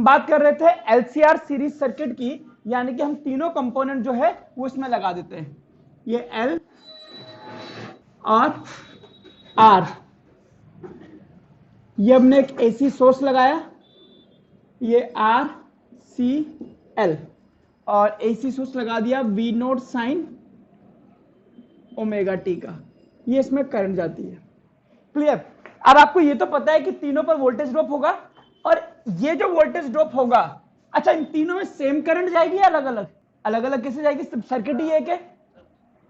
बात कर रहे थे एलसीआर सीरीज सर्किट की, यानी कि हम तीनों कंपोनेंट जो है वो इसमें लगा देते हैं, ये एल और आर। ये हमने एक एसी सोर्स लगाया, ये आर सी एल, और एसी सोर्स लगा दिया V naught sine omega T का, ये इसमें करंट जाती है। क्लियर? अब आपको ये तो पता है कि तीनों पर वोल्टेज ड्रॉप होगा, और ये जो वोल्टेज ड्रॉप होगा, अच्छा इन तीनों में सेम करंट जाएगी या अलग अलग? अलग अलग कैसे जाएगी? सर्किट ही है कि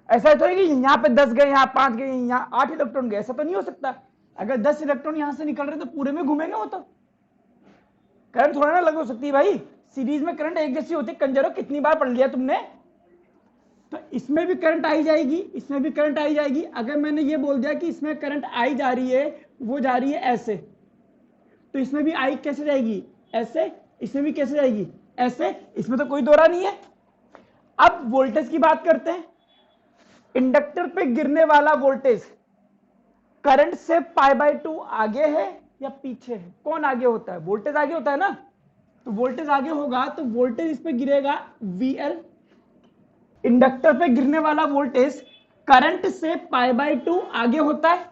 ऐसा तो है कि यहाँ पे 10 गए, यहाँ 5 गए, यहाँ 8 इलेक्ट्रॉन गए, ऐसा तो नहीं हो सकता। अगर 10 इलेक्ट्रॉन यहां से निकल रहे तो पूरे में घूमेंगे वो, तो करंट थोड़ा ना अलग हो सकती है भाई। सीरीज में करंट एक जैसी होती है, कंजरो कितनी बार पढ़ लिया तुमने। तो इसमें भी करंट आई जाएगी, इसमें भी करंट आई जाएगी। अगर मैंने ये बोल दिया कि इसमें करंट आई जा रही है, वो जा रही है ऐसे, तो इसमें भी आई कैसे जाएगी? ऐसे। इसमें भी कैसे जाएगी? ऐसे। इसमें तो कोई दौरा नहीं है। अब वोल्टेज की बात करते हैं। इंडक्टर पे गिरने वाला वोल्टेज करंट से π/2 आगे है या पीछे है? कौन आगे होता है? वोल्टेज आगे होता है ना, तो वोल्टेज आगे होगा तो वोल्टेज इस पे गिरेगा VL। इंडक्टर पे गिरने वाला वोल्टेज करंट से π/2 आगे होता है।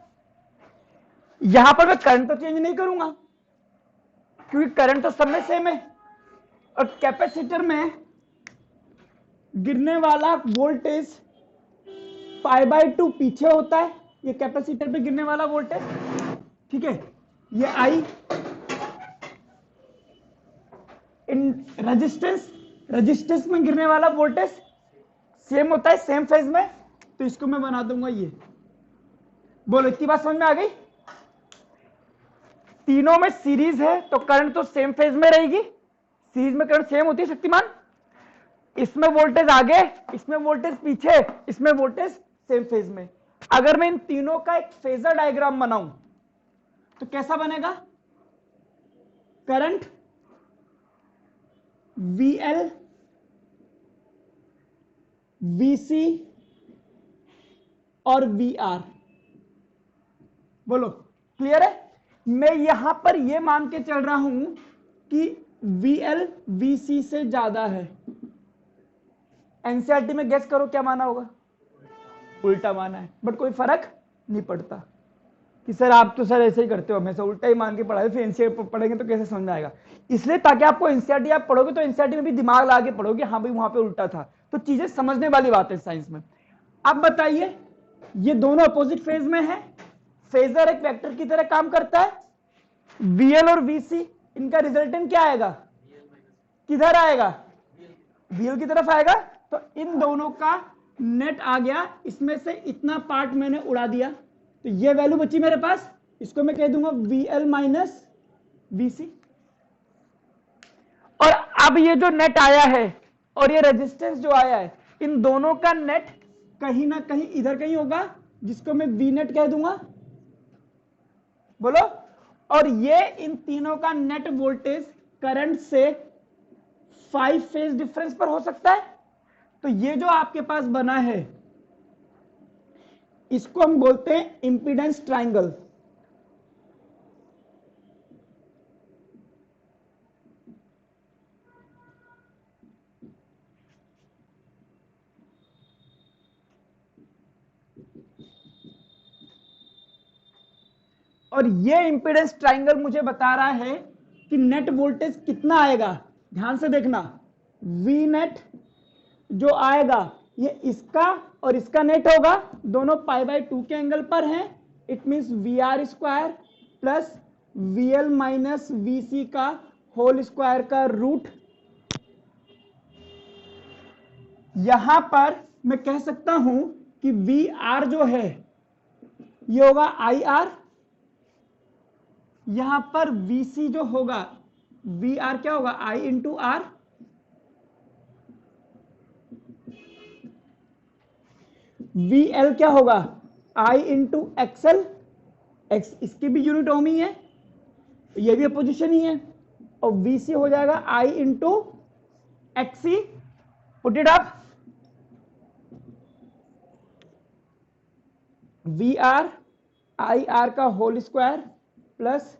यहां पर मैं करंट तो चेंज नहीं करूंगा क्योंकि करंट तो सब में सेम है, और कैपेसिटर में गिरने वाला वोल्टेज π/2 पीछे होता है। ये कैपेसिटर पे गिरने वाला वोल्टेज, ठीक है। ये आई इन रेजिस्टेंस में गिरने वाला वोल्टेज सेम होता है, सेम फेज में, तो इसको मैं बना दूंगा ये। बोलो इतनी बात समझ में आ गई? तीनों में सीरीज है तो करंट तो सेम फेज में रहेगी, सीरीज में करंट सेम होती है शक्तिमान। इसमें वोल्टेज आगे, इसमें वोल्टेज पीछे, इसमें वोल्टेज सेम फेज में। अगर मैं इन तीनों का एक फेजर डायग्राम बनाऊं तो कैसा बनेगा? करंट VL VC और VR। बोलो क्लियर है? मैं यहां पर यह मान के चल रहा हूं कि VL VC से ज्यादा है। एनसीईआरटी में गेस करो क्या माना होगा? उल्टा माना है, बट कोई फर्क नहीं पड़ता कि सर आप तो सर ऐसे ही करते हो, हमेशा उल्टा ही मान के पढ़ाए, फिर एनसीईआरटी पढ़ेंगे तो कैसे समझ आएगा? इसलिए ताकि आपको एनसीईआरटी आप पढ़ोगे तो एनसीईआरटी में भी दिमाग लगा के पढ़ोगे, हाँ भाई वहां पे उल्टा था, तो चीजें समझने वाली बात है साइंस में। अब बताइए, ये दोनों अपोजिट फेज में है, फेजर एक वेक्टर की तरह काम करता है। VL और VC, इनका रिजल्टेंट क्या आएगा? किधर आएगा? VL की तरफ आएगा। तो इन दोनों का नेट आ गया, इसमें से इतना पार्ट मैंने उड़ा दिया, तो ये वैल्यू बची मेरे पास, इसको मैं कह दूंगा VL माइनस VC। और अब ये जो नेट आया है और ये रेजिस्टेंस जो आया है, इन दोनों का नेट कहीं ना कहीं इधर कहीं होगा, जिसको मैं V नेट कह दूंगा। बोलो। और ये इन तीनों का नेट वोल्टेज करंट से 5 फेज डिफरेंस पर हो सकता है। तो ये जो आपके पास बना है, इसको हम बोलते हैं इंपीडेंस ट्रायंगल। और ये इंपीडेंस ट्रायंगल मुझे बता रहा है कि नेट वोल्टेज कितना आएगा। ध्यान से देखना, वी नेट जो आएगा ये इसका और इसका नेट होगा, दोनों π/2 के एंगल पर हैं। It means VR square plus VL minus VC का होल स्क्वायर का रूट। यहां पर मैं कह सकता हूं कि VR जो है ये होगा IR, यहां पर VC जो होगा VR क्या होगा? I into R। VL क्या होगा? I इंटू XL, X इसकी भी यूनिट ओम ही है, ये भी अपोजिशन ही है, और VC हो जाएगा I इंटू XC। पुट इट अप, VR IR का whole square plus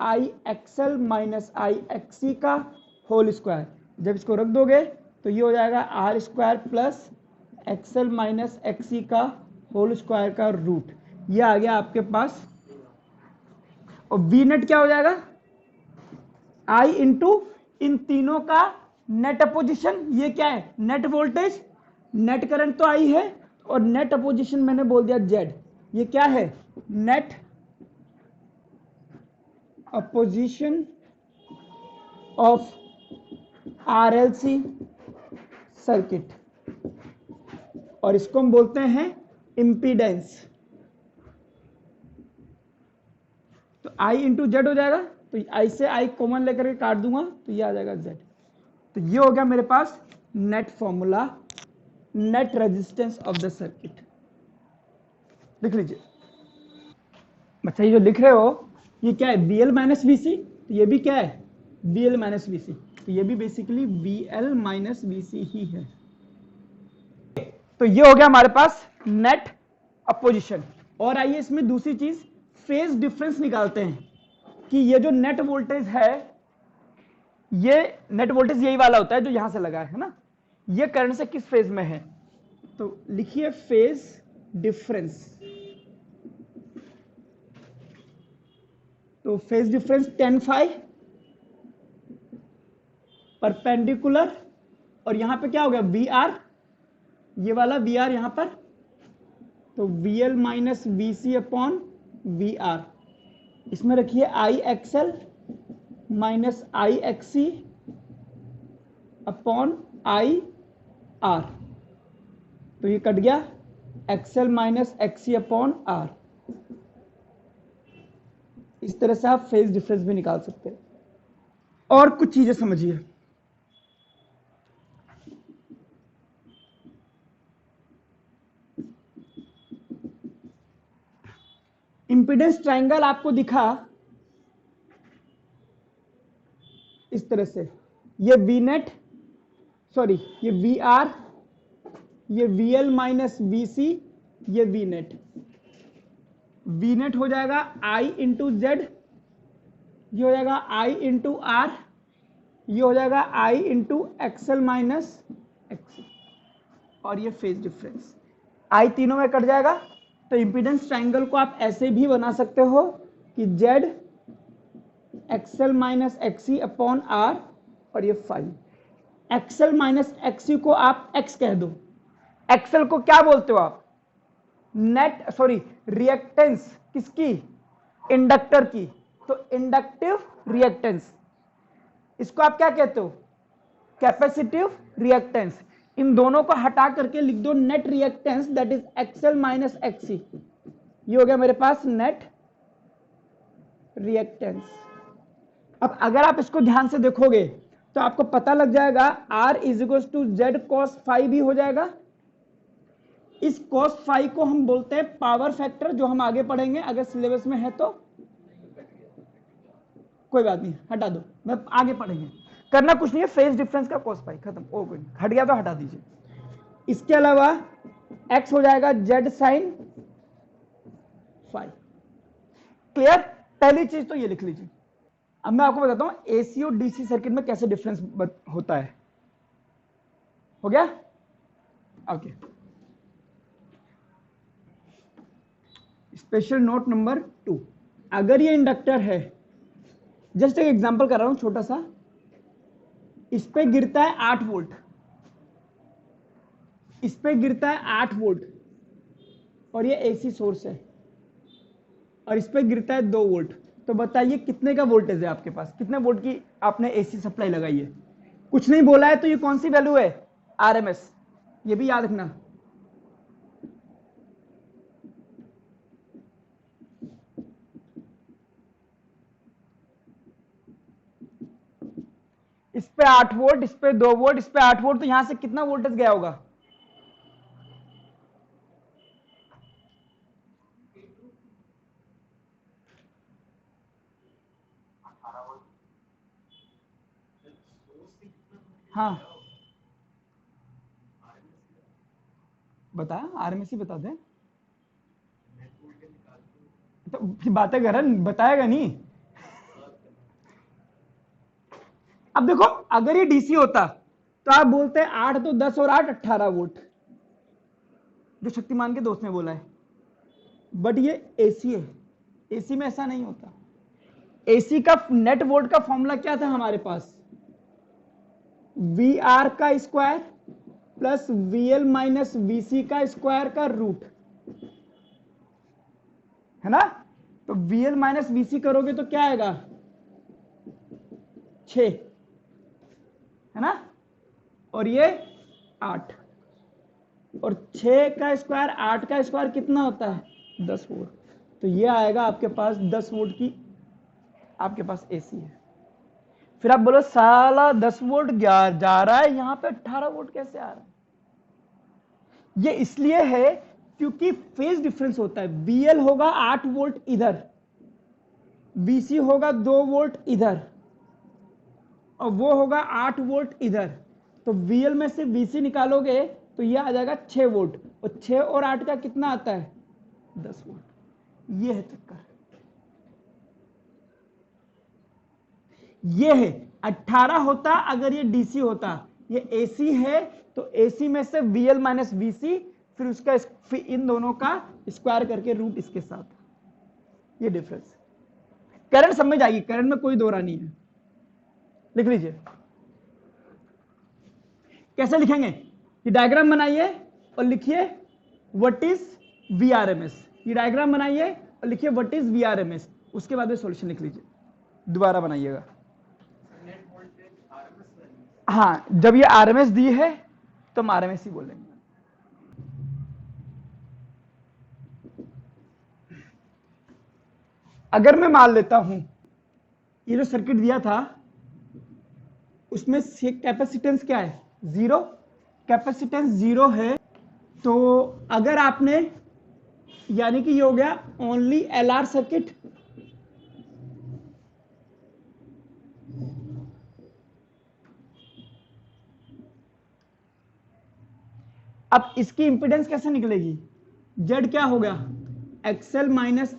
IXL minus IXC का होल स्क्वायर। जब इसको रख दोगे तो ये हो जाएगा R square plus XL minus XC का होल स्क्वायर का रूट। ये आ गया आपके पास। और वी नेट क्या हो जाएगा, आई इंटू इन तीनों का नेट अपोजिशन। ये क्या है, नेट वोल्टेज। नेट करंट तो आई है और नेट अपोजिशन मैंने बोल दिया जेड। ये क्या है, net opposition of RLC circuit, और इसको हम बोलते हैं इंपीडेंस। तो आई इंटू जेड हो जाएगा, तो आई से आई कॉमन लेकर के काट दूंगा तो ये आ जाएगा जेड। तो ये हो गया मेरे पास net formula, net resistance of the circuit. लिख लीजिए बच्चा, ये जो लिख रहे हो ये क्या है, VL माइनस VC। तो ये भी क्या है, VL माइनस VC। तो ये भी बेसिकली VL माइनस VC ही है। तो ये हो गया हमारे पास नेट अपोजिशन। और आइए इसमें दूसरी चीज फेज डिफरेंस निकालते हैं कि ये जो नेट वोल्टेज है, ये नेट वोल्टेज यही वाला होता है जो यहां से लगा है ना, ये करंट से किस फेज में है। तो लिखिए फेज डिफरेंस। तो phase difference tan phi perpendicular, और यहां पे क्या हो गया VR, ये वाला VR यहां पर, तो VL minus VC upon VR। इसमें रखिए IXL minus IXC upon IR। तो ये कट गया, XL minus XC upon R। इस तरह से आप फेज डिफरेंस भी निकाल सकते हैं। और कुछ चीजें समझिए, इंपीडेंस ट्रायंगल आपको दिखा इस तरह से, ये V नेट, सॉरी ये VR, ये VL माइनस VC, ये V नेट। V नेट हो जाएगा I इंटू जेड, ये हो जाएगा I इंटू आर, ये हो जाएगा I into XL minus XC, और ये फेज डिफरेंस। I तीनों में कट जाएगा। तो इंपीडेंस ट्रायंगल को आप ऐसे भी बना सकते हो कि Z XL minus XC upon R, और ये फाइव। एक्सएल माइनस एक्सी को आप एक्स कह दो। एक्सएल को क्या बोलते हो आप, नेट सॉरी रिएक्टेंस किसकी, इंडक्टर की। तो इंडक्टिव रिएक्टेंस, इसको आप क्या कहते हो, कैपेसिटिव रिएक्टेंस। इन दोनों को हटा करके लिख दो net reactance, that is XL minus XC. ये हो गया मेरे पास नेट रिएक्टेंस। अब अगर आप इसको ध्यान से देखोगे तो आपको पता लग जाएगा R is equal to Z cos phi भी हो जाएगा। इस कॉस फाई को हम बोलते हैं पावर फैक्टर, जो हम आगे पढ़ेंगे अगर सिलेबस में है तो। कोई बात नहीं, हटा दो, मैं आगे पढ़ेंगे, करना कुछ नहीं है। फेज डिफरेंस का कॉस फाई खत्म, ओ कोई हट गया तो हटा दीजिए। इसके अलावा x हो जाएगा जेड साइन फाई। क्लियर, पहली चीज तो ये लिख लीजिए। अब मैं आपको बताता हूं एसी और डीसी सर्किट में कैसे डिफरेंस होता है। हो गया, ओके। स्पेशल नोट नंबर 2, अगर ये इंडक्टर है, जस्ट एक एग्जांपल कर रहा हूं छोटा सा, इस पे गिरता है 8 वोल्ट, इस पे गिरता है 8 वोल्ट, और ये एसी सोर्स है, और इस पे गिरता है 2 वोल्ट। तो बताइए कितने का वोल्टेज है आपके पास, कितने वोल्ट की आपने एसी सप्लाई लगाई है। कुछ नहीं बोला है तो ये कौन सी वैल्यू है, आरएमएस, ये भी याद रखना। इस पे 8 वोल्ट, इस पे 2 वोल्ट, इस पे 8 वोल्ट, तो यहां से कितना वोल्टेज गया होगा, हाँ बता, आरएमएस ही बता दे, तो बातें कर, बताएगा नहीं। अब देखो अगर ये डीसी होता तो आप बोलते हैं 8 तो 10 और 8 18 वोल्ट, जो शक्तिमान के दोस्त ने बोला है। बट ये एसी है, एसी में ऐसा नहीं होता। एसी का नेट वोल्ट का फॉर्मूला क्या था हमारे पास, वी आर का square plus VL minus VC का स्क्वायर का रूट, है ना। तो वीएल माइनस वीसी करोगे तो क्या आएगा 6, है ना, और ये 8, और 6 का स्क्वायर 8 का स्क्वायर कितना होता है 10 वोल्ट। तो ये आएगा आपके पास 10 वोल्ट की आपके पास एसी है। फिर आप बोलो साला 10 वोल्ट जा रहा है, यहां पे 18 वोल्ट कैसे आ रहा है। ये इसलिए है क्योंकि फेज डिफरेंस होता है। बीएल होगा 8 वोल्ट इधर, बीसी होगा 2 वोल्ट इधर, और वो होगा 8 वोल्ट इधर। तो VL में से VC निकालोगे तो ये आ जाएगा 6 वोल्ट, और 6 और 8 का कितना आता है 10 वोल्ट। ये है चक्कर, ये है। 18 होता अगर ये DC होता, ये AC है तो AC में से VL माइनस VC, फिर उसका इन दोनों का स्क्वायर करके रूट इसके साथ, ये डिफरेंस। करंट समझ आएगी, करंट में कोई दो रानी है। लिख लीजिए, कैसे लिखेंगे, ये डायग्राम बनाइए और लिखिए व्हाट इज VRMS। ये डायग्राम बनाइए और लिखिए व्हाट इज VRMS, उसके बाद में सॉल्यूशन लिख लीजिए, दोबारा बनाइएगा। हाँ, जब ये RMS दी है तो हम RMS ही बोलेंगे। अगर मैं मान लेता हूं ये जो सर्किट दिया था उसमें कैपेसिटेंस क्या है 0, कैपेसिटेंस 0 है, तो अगर आपने, यानी कि ये हो गया ओनली LR सर्किट। अब इसकी इंपीडेंस कैसे निकलेगी, Z क्या हो गया XL minus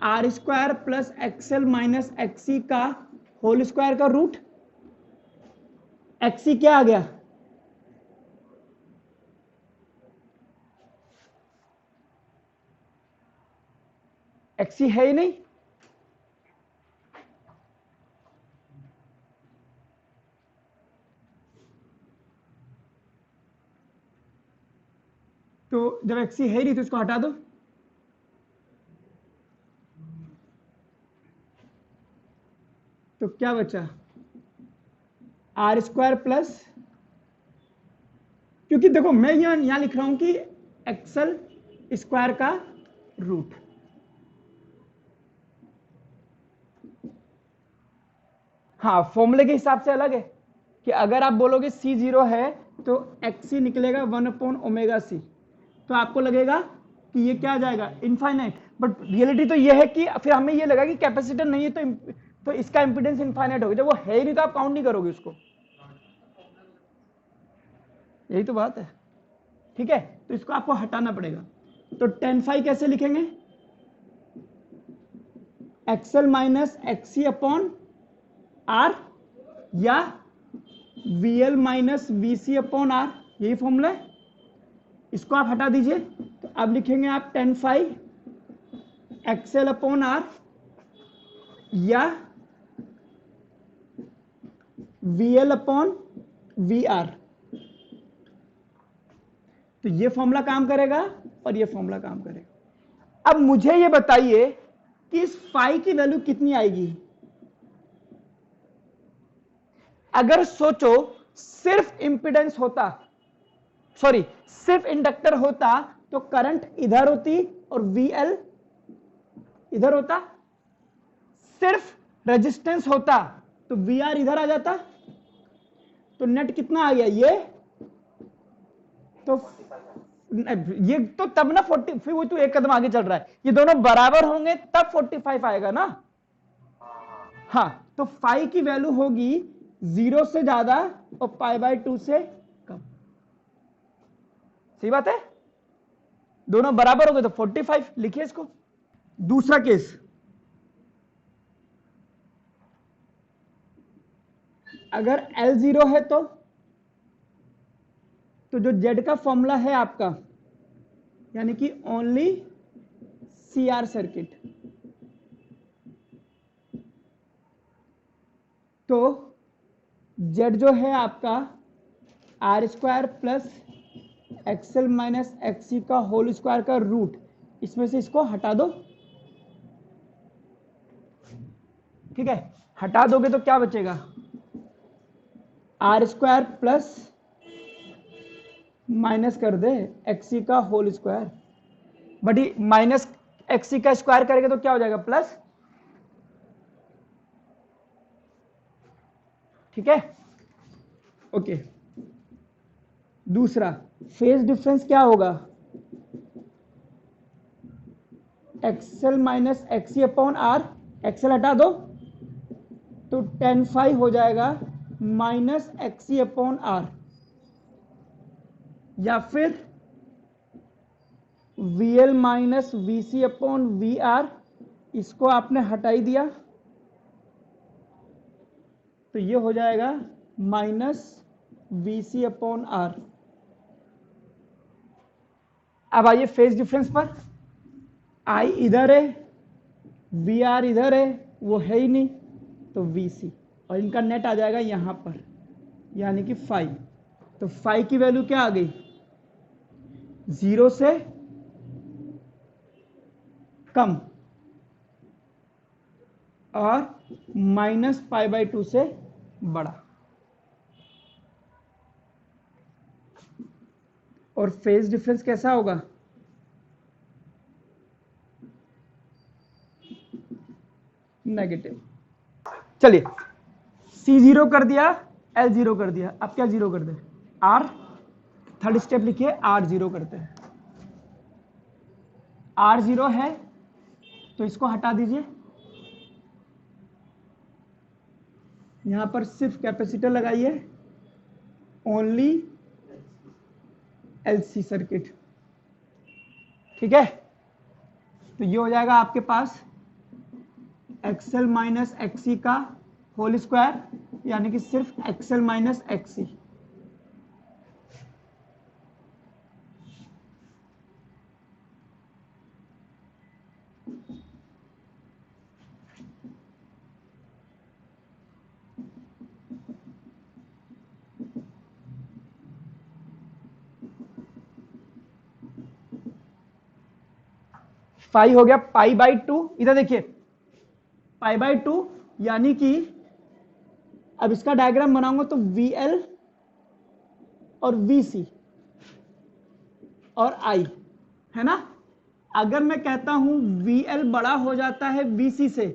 R square plus XL minus XC का होल स्क्वायर का रूट। XC क्या आ गया XC है ही नहीं, तो जब XC है ही नहीं तो इसको हटा दो, तो क्या बचा आर स्क्वायर प्लस, क्योंकि देखो मैं यहां लिख रहा हूं कि एक्सल स्क्वायर का रूट। हाँ, फॉर्मूले के हिसाब से अलग है कि अगर आप बोलोगे C 0 है तो XC निकलेगा 1/ωc, तो आपको लगेगा कि ये क्या आ जाएगा इनफाइनाइट। बट रियलिटी तो ये है कि फिर हमें ये लगा कि कैपेसिटर नहीं है तो इसका इंपीडेंस इनफाइनाइट होगा। जब वो है ही नहीं तो आप काउंट नहीं करोगे उसको, यही तो बात है। ठीक है, तो इसको आपको हटाना पड़ेगा। तो 10φ कैसे लिखेंगे, XL minus XC upon R या VL minus VC upon R, यही फॉर्मूला है। इसको आप हटा दीजिए तो अब लिखेंगे आप 10φ XL अपॉन R या VL अपॉन VR। तो ये फॉर्मूला काम करेगा और ये फॉर्मूला काम करेगा। अब मुझे ये बताइए कि इस फाई की वैल्यू कितनी आएगी। अगर सोचो सिर्फ इंपिडेंस होता, सॉरी सिर्फ इंडक्टर होता तो करंट इधर होती और VL इधर होता, सिर्फ रेजिस्टेंस होता तो VR इधर आ जाता, तो नेट कितना आ गया ये, तो ये तो तब ना 40, फिर वो तो एक कदम आगे चल रहा है, ये दोनों बराबर होंगे तब 45 आएगा ना। हाँ, तो फाई की वैल्यू होगी 0 से ज्यादा और π/2 से कम। सही बात है, दोनों बराबर हो गए तो 45। लिखिए इसको। दूसरा केस, अगर L 0 है तो जो Z का फॉर्मूला है आपका, यानी कि ओनली CR सर्किट, तो Z जो है आपका R² plus XL minus XC का होल स्क्वायर का रूट, इसमें से इसको हटा दो, ठीक है। हटा दोगे तो क्या बचेगा, R² प्लस माइनस कर दे XC का whole square, but minus XC का स्क्वायर करेंगे तो क्या हो जाएगा, प्लस, ठीक है, ओके। दूसरा फेज डिफरेंस क्या होगा, XL minus XC upon R, XL हटा दो तो tan phi हो जाएगा माइनस XC अपॉन R, या फिर VL minus VC upon VR, इसको आपने हटा ही दिया तो ये हो जाएगा माइनस VC अपॉन R। अब आइए फेज डिफरेंस पर, I इधर है, VR इधर है, वो है ही नहीं, तो VC, और इनका नेट आ जाएगा यहां पर, यानी कि 5। तो 5 की वैल्यू क्या आ गई, 0 से कम और माइनस π/2 से बड़ा। और फेज डिफरेंस कैसा होगा, नेगेटिव। चलिए C0 कर दिया, L0 कर दिया, अब क्या जीरो कर दे, R, थर्ड स्टेप लिखिए, R0 करते हैं। R0 है तो इसको हटा दीजिए, यहां पर सिर्फ कैपेसिटर लगाइए, ओनली LC सर्किट, ठीक है। तो ये हो जाएगा आपके पास XL माइनस XC का होल स्क्वायर, यानी कि सिर्फ XL माइनस XC। फाई हो गया π/2, इधर देखिए π/2, यानी कि अब इसका डायग्राम बनाऊंगा तो VL और VC और I है ना। अगर मैं कहता हूं VL बड़ा हो जाता है VC से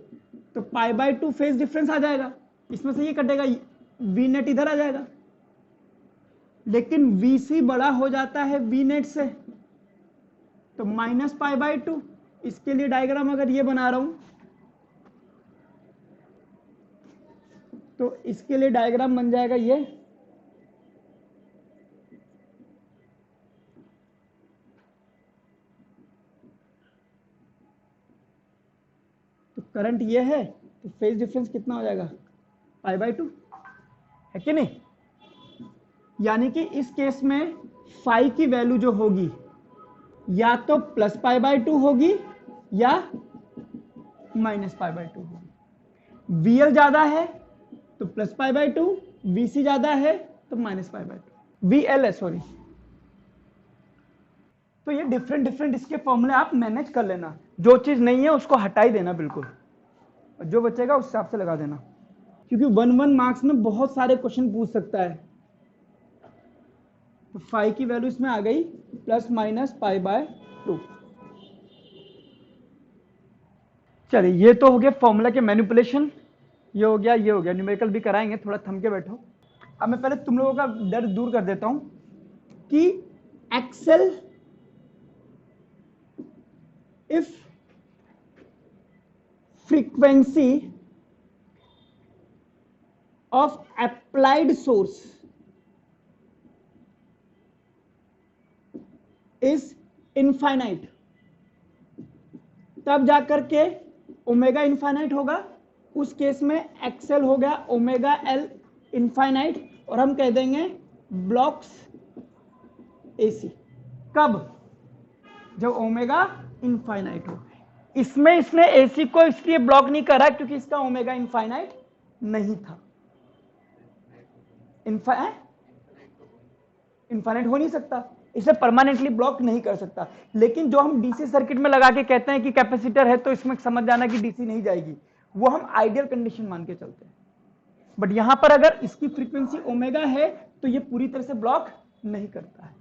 तो π/2 फेज डिफरेंस आ जाएगा, इसमें से ये कटेगा, V नेट इधर आ जाएगा। लेकिन VC बड़ा हो जाता है V नेट से तो माइनस π/2। इसके लिए डायग्राम अगर ये बना रहा हूं तो इसके लिए डायग्राम बन जाएगा ये, तो करंट ये है तो फेज डिफरेंस कितना हो जाएगा, π/2, है कि नहीं। यानी कि इस केस में फाई की वैल्यू जो होगी या तो प्लस π/2 होगी या माइनस π/2 होगी। VL ज्यादा है तो प्लस π/2, VC ज्यादा है तो माइनस π/2, VL है सॉरी। तो ये डिफरेंट इसके फॉर्मूले आप मैनेज कर लेना, जो चीज नहीं है उसको हटा ही देना बिल्कुल, और जो बचेगा उस हिसाब से लगा देना, क्योंकि 1 मार्क्स में बहुत सारे क्वेश्चन पूछ सकता है। तो फाई की वैल्यू इसमें आ गई प्लस माइनस π/2। चलिए ये तो हो गया फॉर्मूला के मैनिपुलेशन, ये हो गया, ये हो गया, न्यूमेरिकल भी कराएंगे, थोड़ा थम के बैठो। अब मैं पहले तुम लोगों का डर दूर कर देता हूं कि XL if frequency of applied source is infinite, तब जाकर के ओमेगा इनफाइनाइट होगा। उस केस में एक्सेल हो गया ओमेगा एल इनफाइनाइट, और हम कह देंगे ब्लॉक्स एसी। कब? जब ओमेगा इनफाइनाइट हो। इसमें इसने एसी को इसलिए ब्लॉक नहीं करा क्योंकि इसका ओमेगा इनफाइनाइट नहीं था। इनफाइनाइट हो नहीं सकता, इसे परमानेंटली ब्लॉक नहीं कर सकता। लेकिन जो हम डीसी सर्किट में लगा के कहते हैं कि कैपेसिटर है तो इसमें समझ जाना कि डीसी नहीं जाएगी, वो हम आइडियल कंडीशन मान के चलते हैं। बट यहां पर अगर इसकी फ्रीक्वेंसी ओमेगा है तो ये पूरी तरह से ब्लॉक नहीं करता है,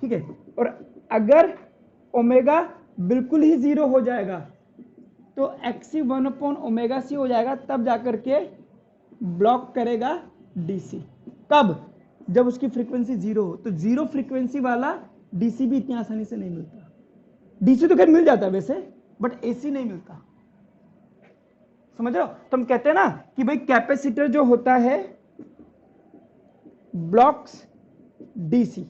ठीक है। और अगर ओमेगा बिल्कुल ही 0 हो जाएगा तो एक्सी 1/ओमेगा सी हो जाएगा, तब जाकर के ब्लॉक करेगा डीसी। कब? जब उसकी फ्रीक्वेंसी 0 हो। तो 0 फ्रीक्वेंसी वाला डीसी भी इतनी आसानी से नहीं मिलता। डीसी तो खैर मिल जाता है वैसे, बट एसी नहीं मिलता, समझ रहे हो। तो हम कहते हैं ना कि भाई कैपेसिटर जो होता है ब्लॉक्स डीसी,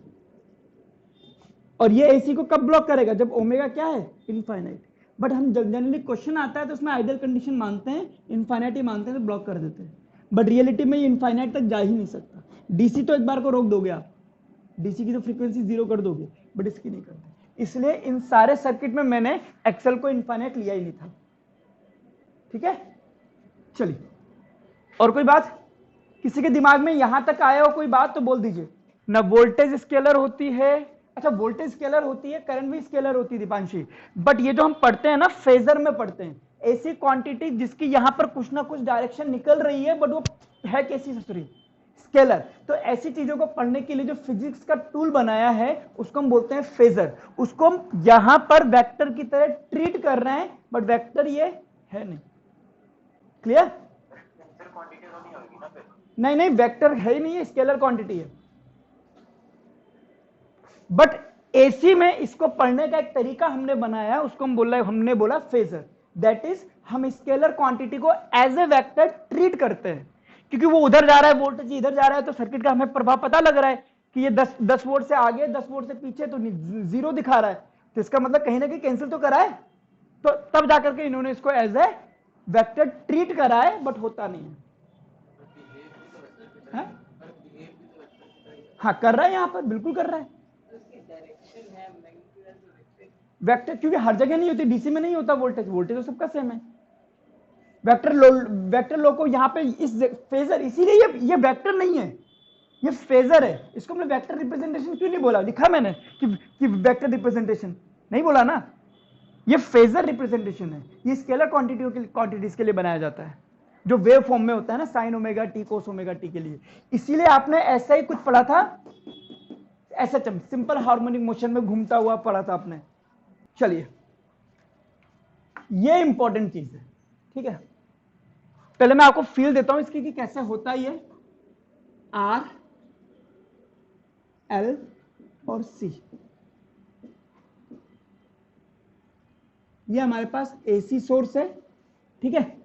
और ये एसी को कब ब्लॉक करेगा? जब ओमेगा क्या है? इनफाइनाइट। बट हम जनरली क्वेश्चन आता है तो उसमें आइडियल कंडीशन मानते हैं, इनफाइनाइट ही मानते हैं, तो ब्लॉक कर देते हैं। बट रियलिटी में ये इनफाइनाइट तक जा ही नहीं सकता। डीसी तो एक बार को रोक दोगे आप, डीसी की तो फ्रीक्वेंसी 0 कर दोगे, बट इसकी नहीं करते। इसलिए इन सारे सर्किट में मैंने एक्सेल को इनफाइनाइट लिया ही नहीं था, ठीक है। चलिए, और कोई बात किसी के दिमाग में यहां तक आया हो कोई बात तो बोल दीजिए ना। वोल्टेज स्केलर होती है, अच्छा वोल्टेज स्केलर होती है, करंट भी स्केलर होती है दीपांशी, बट ये जो हम पढ़ते हैं ना फेजर में पढ़ते हैं, ऐसी क्वांटिटी जिसकी यहां पर कुछ ना कुछ डायरेक्शन निकल रही है बट वो है कैसी ससुरी? स्केलर। तो ऐसी चीजों को पढ़ने के लिए जो फिजिक्स का टूल बनाया है उसको हम बोलते हैं फेजर। उसको हम यहां पर वेक्टर की तरह ट्रीट कर रहे हैं, बट वेक्टर ये है नहीं। क्लियर? नहीं नहीं, वेक्टर है ही नहीं है, स्केलर क्वांटिटी है। बट एसी में इसको पढ़ने का एक तरीका हमने बनाया, उसको हमने बोला फेजर। दैट इज हम स्केलर क्वांटिटी को एज ए वेक्टर ट्रीट करते हैं, क्योंकि वो उधर जा रहा है, वोल्टेज इधर जा रहा है, तो सर्किट का हमें प्रभाव पता लग रहा है कि ये 10 वोल्ट से आगे 10 वोल्ट से पीछे, तो 0 दिखा रहा है, तो इसका मतलब कहीं ना कहीं कैंसिल तो करा है। तो तब जाकर के इन्होंने इसको एज ए वेक्टर ट्रीट करा है, बट होता नहीं है। हाँ कर रहा है, यहां पर बिल्कुल कर रहा है वेक्टर, क्योंकि हर जगह नहीं होती, डीसी में नहीं होता वोल्टेज, वोल्टेज तो सबका सेम है। वेक्टर लो को यहाँ पे इस फेजर, इसीलिए ये वेक्टर नहीं है, ये फेजर है। इसको हमने वेक्टर रिप्रेजेंटेशन क्यों नहीं बोला? लिखा मैंने कि वेक्टर रिप्रेजेंटेशन नहीं बोला ना, ये फेजर रिप्रेजेंटेशन है। ये स्केलर क्वांटिटीज के लिए बनाया जाता है, जो वेव फॉर्म में होता है ना, साइन ओमेगा टी कोस ओमेगा टी के लिए। इसीलिए आपने ऐसा ही कुछ पढ़ा था, एसएचएम, सिंपल हार्मोनिक मोशन में घूमता हुआ पढ़ा था आपने। चलिए, ये इंपॉर्टेंट चीज है, ठीक है। पहले मैं आपको फील देता हूं इसकी कि कैसे होता है ये आर, एल और सी। ये हमारे पास एसी सोर्स है, ठीक है।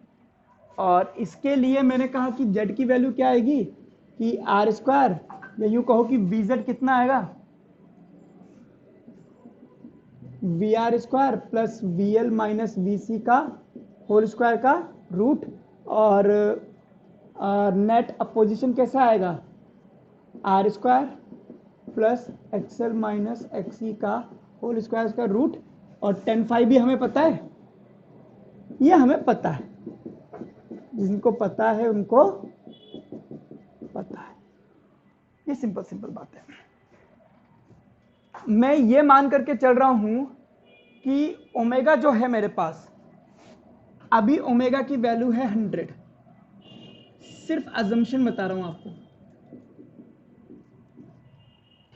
और इसके लिए मैंने कहा कि जेड की वैल्यू क्या आएगी कि आर स्क्वायर, या यूं कहो कि वीजेड कितना आएगा, V R square plus V L minus V C का होल स्क्वायर का रूट। और नेट अपोजिशन कैसा आएगा? R square plus XL minus XC का होल स्क्वायर का रूट। और 10 भी हमें पता है, ये हमें पता है, जिनको पता है उनको पता है। ये सिंपल बात है। मैं ये मान करके चल रहा हूं कि ओमेगा जो है मेरे पास, अभी ओमेगा की वैल्यू है 100, सिर्फ अजम्पशन बता रहा हूं आपको,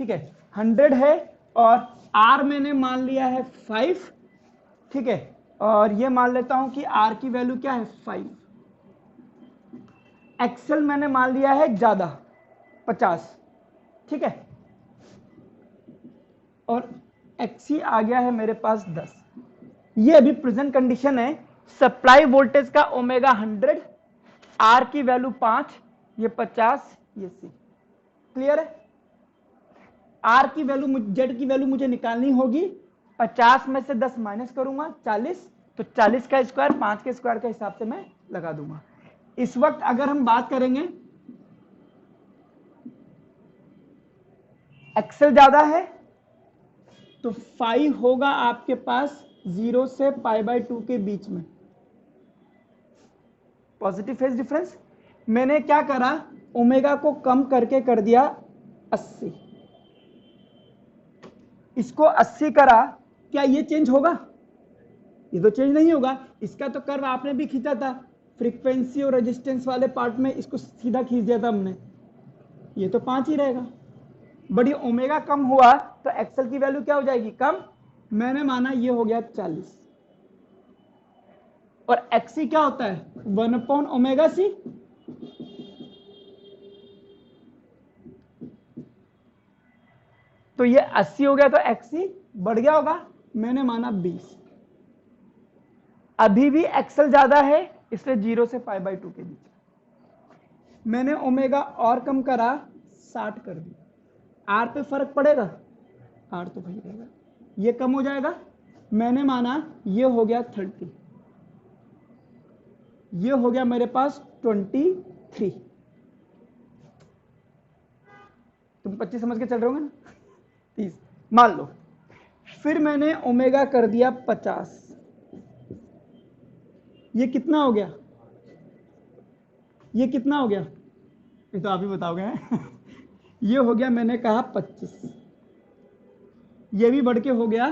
ठीक है। 100 है और आर मैंने मान लिया है 5, ठीक है। और ये मान लेता हूं कि आर की वैल्यू क्या है 5। एक्सेल मैंने मान लिया है ज्यादा 50, ठीक है। और एक्सी आ गया है मेरे पास 10। ये अभी प्रेजेंट कंडीशन है। सप्लाई वोल्टेज का ओमेगा 100, आर की वैल्यू 5, ये 50, ये सी। क्लियर है? आर की वैल्यू, जेड की वैल्यू मुझे निकालनी होगी। 50 में से 10 माइनस करूंगा 40, तो 40 का स्क्वायर 5 के स्क्वायर के हिसाब से मैं लगा दूंगा। इस वक्त अगर हम बात करेंगे एक्सेल ज्यादा है तो 5 होगा आपके पास 0 से π/2 के बीच में, पॉजिटिव फेज डिफरेंस। मैंने क्या करा, ओमेगा को कम करके कर दिया 80, इसको 80 करा, क्या ये चेंज होगा? ये तो चेंज नहीं होगा। इसका तो कर्व आपने भी खींचा था, फ्रीक्वेंसी और रेजिस्टेंस वाले पार्ट में इसको सीधा खींच दिया था हमने, ये तो 5 ही रहेगा। बट ये ओमेगा कम हुआ तो एक्सेल की वैल्यू क्या हो जाएगी? कम। मैंने माना ये हो गया 40, और एक्सी क्या होता है? 1/ωc। तो ये 80 हो गया तो एक्सी बढ़ गया होगा, मैंने माना 20। अभी भी एक्सेल ज्यादा है इसलिए 0 से π/2 के बीच। मैंने ओमेगा और कम करा, 60 कर दिया। आर पे फर्क पड़ेगा? आर तो वही रहेगा, ये कम हो जाएगा। मैंने माना ये हो गया 30, ये हो गया मेरे पास 23। तुम 25 समझ के चल रहे होगे ना? 30 मान लो। फिर मैंने ओमेगा कर दिया 50, ये कितना हो गया? ये कितना हो गया? ये तो आप ही बताओगे। ये हो गया, मैंने कहा 25, ये भी बढ़ के हो गया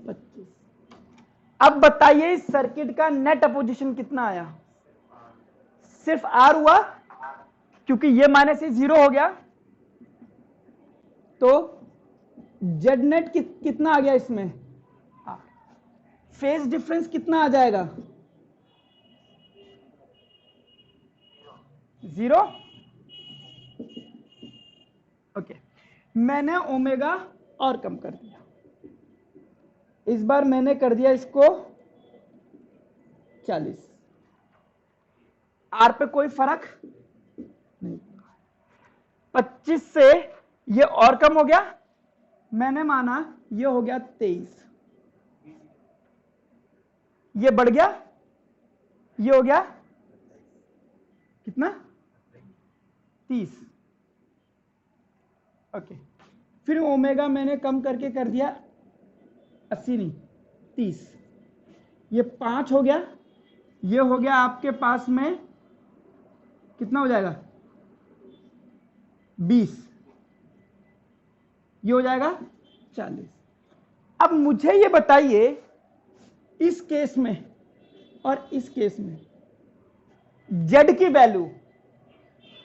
25। अब बताइए इस सर्किट का नेट अपोजिशन कितना आया? सिर्फ आर हुआ, क्योंकि ये माइनस से 0 हो गया, तो जेड नेट कितना आ गया इसमें? फेज डिफरेंस कितना आ जाएगा? 0। ओके, मैंने ओमेगा और कम कर दिया, इस बार मैंने कर दिया इसको 40। आर पे कोई फर्क नहीं, 25 से ये और कम हो गया, मैंने माना ये हो गया 23, ये बढ़ गया, ये हो गया कितना? 30। ओके, फिर ओमेगा मैंने कम करके कर दिया 80 नहीं 30, ये 5 हो गया, ये हो गया आपके पास में कितना हो जाएगा? 20, ये हो जाएगा 40। अब मुझे ये बताइए इस केस में और इस केस में जेड की वैल्यू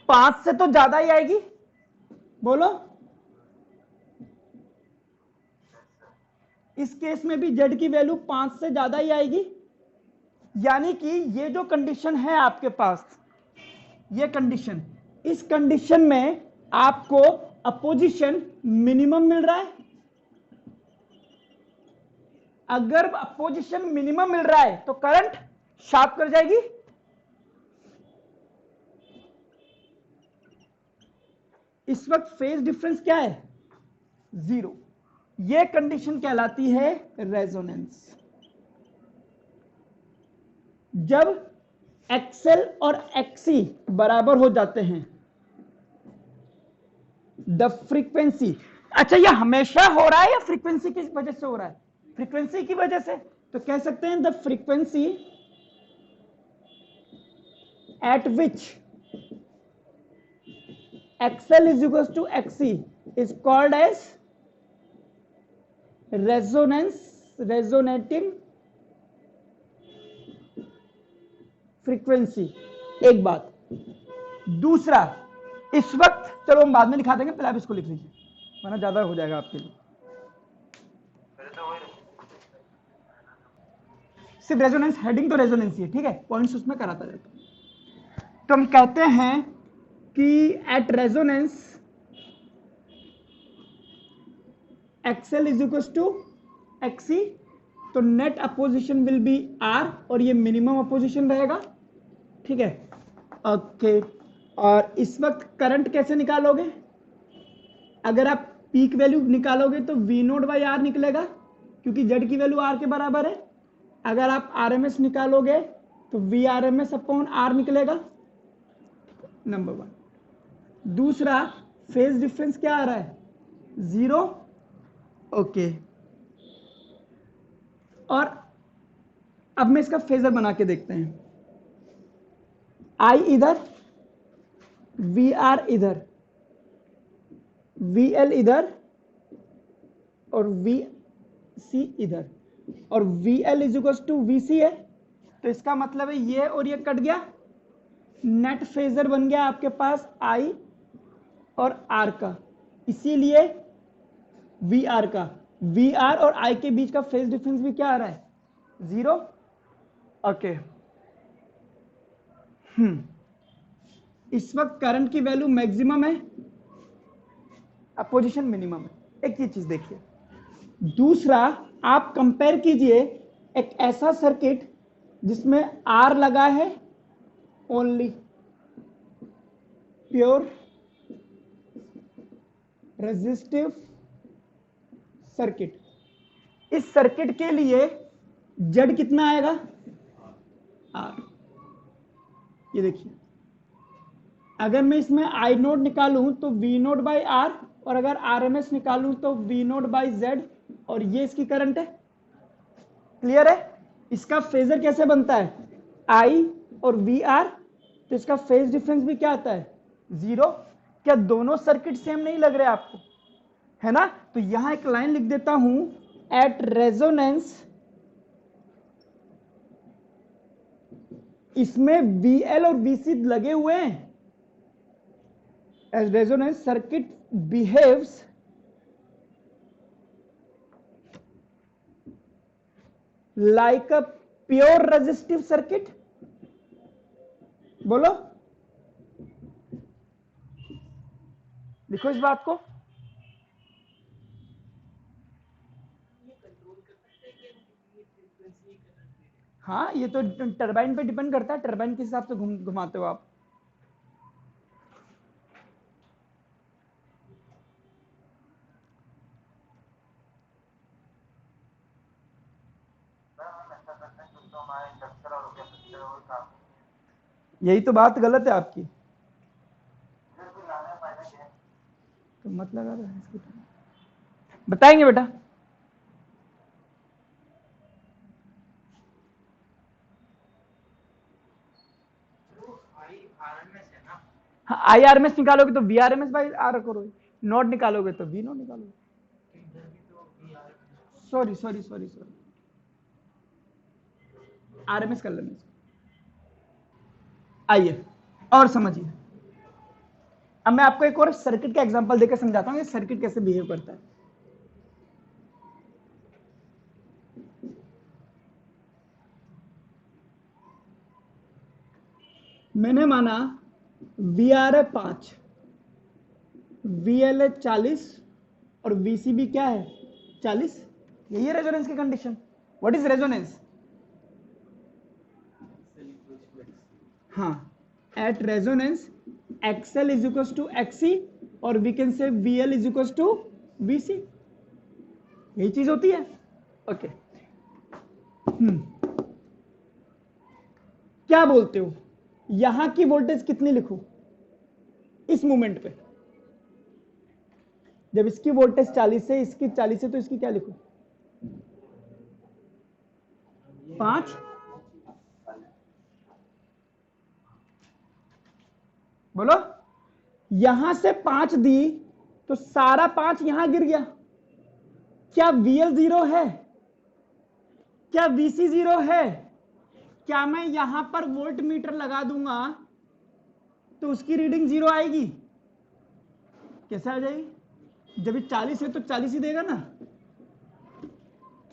5 से तो ज्यादा ही आएगी, बोलो। इस केस में भी जेड की वैल्यू 5 से ज्यादा ही आएगी, यानी कि ये जो कंडीशन है आपके पास, ये कंडीशन, इस कंडीशन में आपको अपोजिशन मिनिमम मिल रहा है। अगर अपोजिशन मिनिमम मिल रहा है तो करंट शार्प कर जाएगी। इस वक्त फेज डिफरेंस क्या है? 0। यह कंडीशन कहलाती है रेजोनेंस। जब एक्सएल और एक्सी बराबर हो जाते हैं, द फ्रीक्वेंसी, अच्छा यह हमेशा हो रहा है या फ्रीक्वेंसी की वजह से हो रहा है? फ्रीक्वेंसी की वजह से, तो कह सकते हैं the frequency eight which XL is equals to XC is called as resonating frequency। एक बात। दूसरा, इस वक्त, चलो हम बाद में लिखा देंगे, पहले आप इसको लिख लीजिए वरना ज्यादा हो जाएगा आपके लिए। सिर्फ रेजोनेंस, हेडिंग तो रेजोनेंस ही है, ठीक है, पॉइंट्स उसमें कराता रहता हूं। तो हम कहते हैं कि at resonance XL is equal to XC, तो net opposition will be R और ये मिनिमम अपोजिशन रहेगा, ठीक है। ओके, और इस वक्त करंट कैसे निकालोगे? अगर आप पीक वैल्यू निकालोगे तो V0/R निकलेगा, क्योंकि Z की वैल्यू R के बराबर है। अगर आप RMS निकालोगे तो VRMS/R निकलेगा, नंबर 1। दूसरा, फेज डिफरेंस क्या आ रहा है? 0, ओके। और अब मैं इसका फेजर बना के देखते हैं। I इधर, VR इधर, VL इधर और VC इधर, और VL is equal to VC है, तो इसका मतलब है ये और ये कट गया, नेट फेजर बन गया आपके पास I और R का, इसीलिए VR का, VR और I के बीच का फेज डिफरेंस भी क्या आ रहा है, 0, ओके। इस वक्त करंट की वैल्यू मैक्सिमम है, अपोजिशन मिनिमम है, एक ये चीज देखिए। दूसरा, आप कंपेयर कीजिए एक ऐसा सर्किट जिसमें R लगा है ओनली, प्योर रेजिस्टिव सर्किट। इस सर्किट के लिए Z कितना आएगा, R। ये देखिए, अगर मैं इसमें I नोट निकालूं तो V नोट बाई R, और अगर RMS निकालूं तो V नोट बाई Z, और ये इसकी करंट है। क्लियर है? इसका फेजर कैसे बनता है, I और VR, तो इसका फेज डिफरेंस भी क्या आता है, 0। क्या दोनों सर्किट सेम नहीं लग रहे आपको, है ना? तो यहां एक लाइन लिख देता हूं, एट रेजोनेंस, इसमें VL और VC लगे हुए हैं, as resonance circuit behaves like a pure resistive circuit। बोलो, लिखो इस बात को। हाँ, ये तो टरबाइन पे डिपेंड करता है, टरबाइन किस हिसाब से घुमाते हो आप। यही तो बात गलत है आपकी, तो मत लगा दो, बताएंगे बेटा। हाँ, IRMS निकालोगे तो VRMS बाई R करोगे, नोट निकालोगे तो V नोट निकालोगे। Sorry sorry sorry sorry, RMS कर लेना। आइए और समझिए, अब मैं आपको एक और सर्किट का एग्जांपल देकर समझाता हूं ये सर्किट कैसे बिहेव करता है। मैंने माना VR है 5, VL है 40 और VCB क्या है 40। यही है रेजोनेंस की कंडीशन। What is resonance? हाँ, at resonance XL is equal to XC और we can say VL is equal to VC। यही चीज होती है, ओके। क्या बोलते हो, यहां की वोल्टेज कितनी लिखूं इस मोमेंट पे? जब इसकी वोल्टेज 40 है, इसकी 40 है, तो इसकी क्या लिखूं? 5। बोलो, यहां से 5 दी तो सारा 5 यहां गिर गया। क्या VL 0 है? क्या VC 0 है? क्या मैं यहां पर वोल्ट मीटर लगा दूंगा तो उसकी रीडिंग 0 आएगी? कैसे आ जाएगी? जब ये 40 है तो 40 ही देगा ना।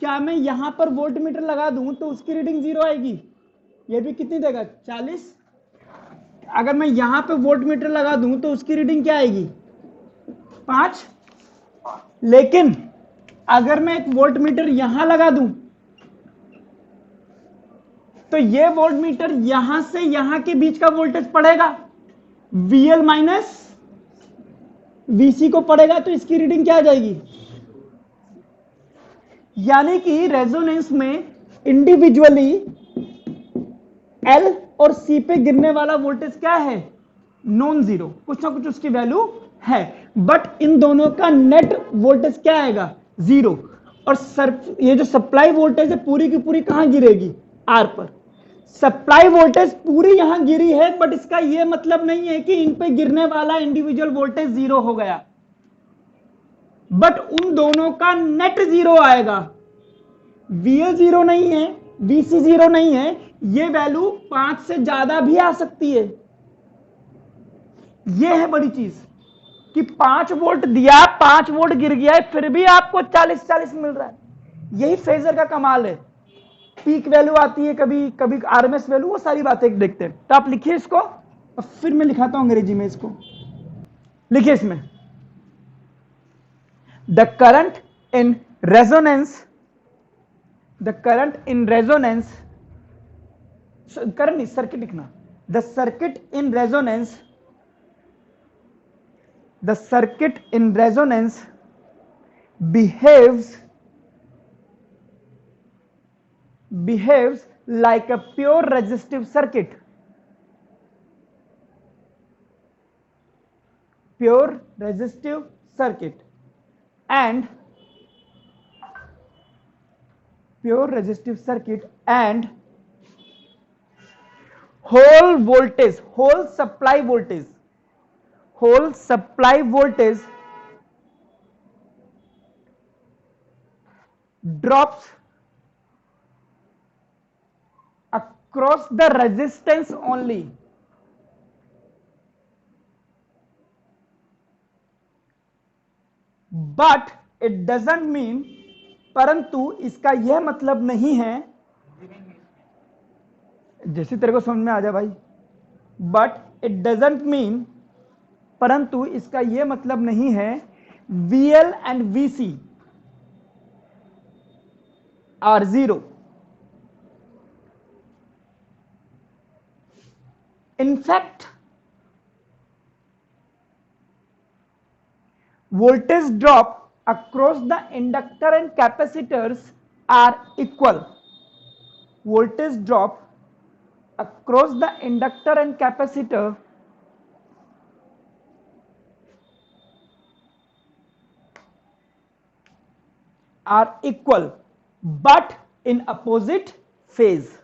क्या मैं यहां पर वोल्ट मीटर लगा दूं तो उसकी रीडिंग 0 आएगी? ये भी कितनी देगा, 40। अगर मैं यहां पे वोल्ट मीटर लगा दूं तो उसकी रीडिंग क्या आएगी, 5। लेकिन अगर मैं एक वोल्ट मीटर यहां लगा दूं तो ये वोल्ट मीटर यहां से यहां के बीच का वोल्टेज पड़ेगा, VL माइनस VC को पड़ेगा, तो इसकी रीडिंग क्या आ जाएगी? यानी कि रेजोनेंस में इंडिविजुअली L और C पे गिरने वाला वोल्टेज क्या है, नॉन जीरो, कुछ ना कुछ उसकी वैल्यू है। बट इन दोनों का नेट वोल्टेज क्या आएगा, 0। और ये जो सप्लाई वोल्टेज है पूरी की पूरी कहां गिरेगी, आर पर। सप्लाई वोल्टेज पूरी यहां गिरी है, बट इसका यह मतलब नहीं है कि इन पे गिरने वाला इंडिविजुअल वोल्टेज 0 हो गया, बट उन दोनों का नेट 0 आएगा। VL 0 नहीं है, VC 0 नहीं है, ये वैल्यू 5 से ज्यादा भी आ सकती है। ये है बड़ी चीज कि 5 वोल्ट दिया, 5 वोल्ट गिर गया है, फिर भी आपको 40-40 मिल रहा है। यही फेजर का कमाल है। पीक वैल्यू आती है, कभी कभी आरएमएस वैल्यू, वो सारी बातें देखते हैं। तो आप लिखिए इसको, और फिर मैं लिखाता हूं अंग्रेजी में इसको। लिखिए इसमें, the current in resonance, the current in resonance, current नहीं, सर्किट लिखना, the circuit in resonance, the circuit in resonance behaves like a pure resistive circuit, pure resistive circuit, and pure resistive circuit, and whole voltage, whole supply voltage drops across the resistance only, but it doesn't mean, परंतु इसका यह मतलब नहीं है, जैसे तेरे को समझ में आ जाए भाई, बट इट डजंट मीन, परंतु इसका यह मतलब नहीं है VL and VC are 0। In fact, voltage drop across the inductor and capacitors are equal. Voltage drop across the inductor and capacitor are equal, but in opposite phase.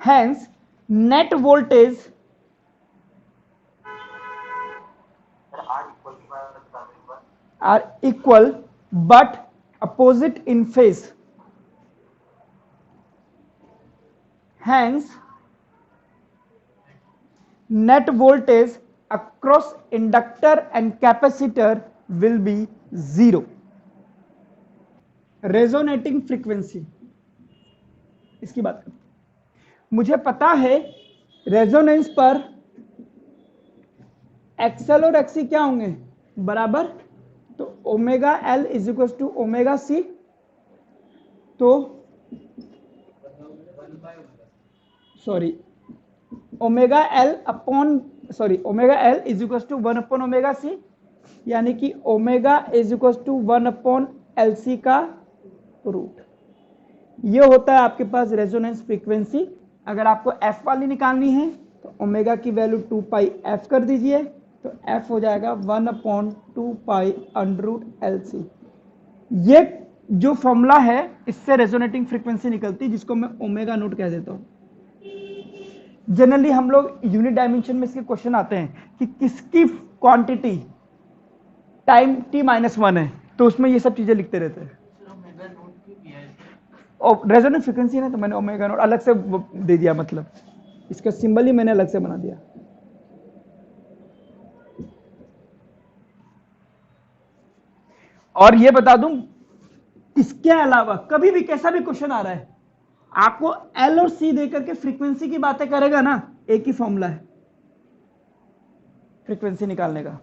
Hence, net voltage are equal but opposite in phase. Hence, net voltage across inductor and capacitor will be 0. Resonating frequency, इसकी बात करते हैं। मुझे पता है resonance पर XL और XC क्या होंगे, बराबर, तो omega L is equal to omega C, तो sorry omega L is equal to 1 upon omega C, यानी कि omega is equal to 1 upon LC का रूट। ये होता है आपके पास रेजोनेंस फ्रीक्वेंसी। अगर आपको F वाली निकालनी है तो ओमेगा की वैल्यू 2 पाई F कर दीजिए, तो F हो जाएगा 1 upon 2 pi under root LC। ये जो फॉर्मूला है इससे रेजोनेटिंग फ्रीक्वेंसी निकलती है, जिसको मैं ओमेगा नोट कह देता हूं। जनरली हम लोग यूनिट डायमेंशन में इसके क्वेश्चन आते हैं कि किसकी क्वांटिटी टाइम t-1 है, तो उसमें ये सब चीजें लिखते रहते हैं। और रेजोनेंस फ्रीक्वेंसी है ना, तो मैंने ओमेगा नोट अलग से दे दिया, मतलब इसका सिंबल ही मैंने अलग से बना दिया। और ये बता दूं, इसके अलावा कभी भी कैसा भी क्वेश्चन आ रहा है, आपको L और C देकर के फ्रीक्वेंसी की बातें करेगा ना, एक ही फॉर्मूला है फ्रीक्वेंसी निकालने का।